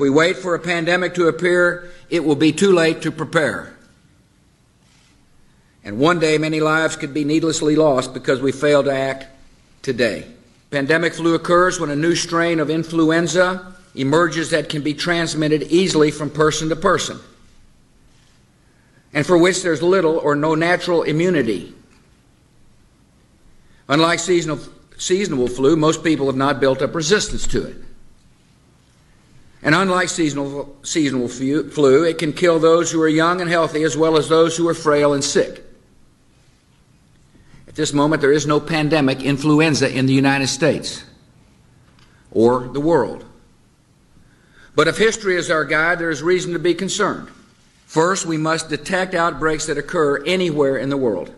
If we wait for a pandemic to appear, it will be too late to prepare. And one day, many lives could be needlessly lost because we fail to act today. Pandemic flu occurs when a new strain of influenza emerges that can be transmitted easily from person to person, and for which there's little or no natural immunity. Unlike seasonal flu, most people have not built up resistance to it. And unlike seasonal flu, it can kill those who are young and healthy as well as those who are frail and sick. At this moment, there is no pandemic influenza in the United States or the world. But if history is our guide, there is reason to be concerned. First, we must detect outbreaks that occur anywhere in the world.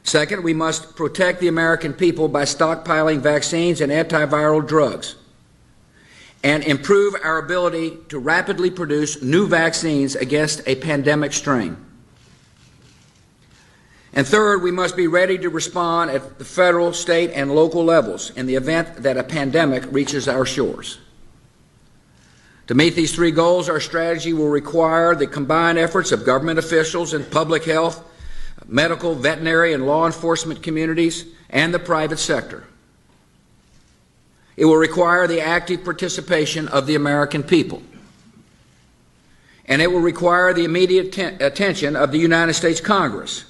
Second, we must protect the American people by stockpiling vaccines and antiviral drugs, and improve our ability to rapidly produce new vaccines against a pandemic strain. And third, we must be ready to respond at the federal, state, and local levels in the event that a pandemic reaches our shores. To meet these three goals, our strategy will require the combined efforts of government officials and public health, medical, veterinary, and law enforcement communities, and the private sector. It will require the active participation of the American people. And it will require the immediate attention of the United States Congress,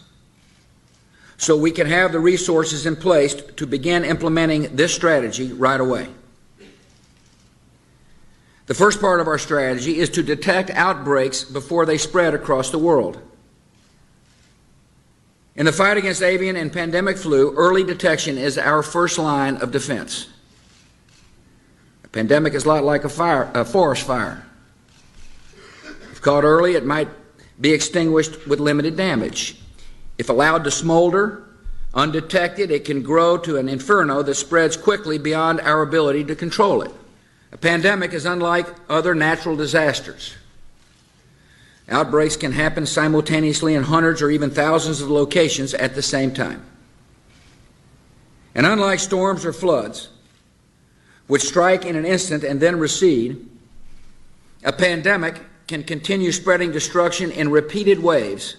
so we can have the resources in place to begin implementing this strategy right away. The first part of our strategy is to detect outbreaks before they spread across the world. In the fight against avian and pandemic flu, early detection is our first line of defense. A pandemic is a lot like a forest fire. If caught early, it might be extinguished with limited damage. If allowed to smolder, undetected, it can grow to an inferno that spreads quickly beyond our ability to control it. A pandemic is unlike other natural disasters. Outbreaks can happen simultaneously in hundreds or even thousands of locations at the same time. And unlike storms or floods, which strike in an instant and then recede, a pandemic can continue spreading destruction in repeated waves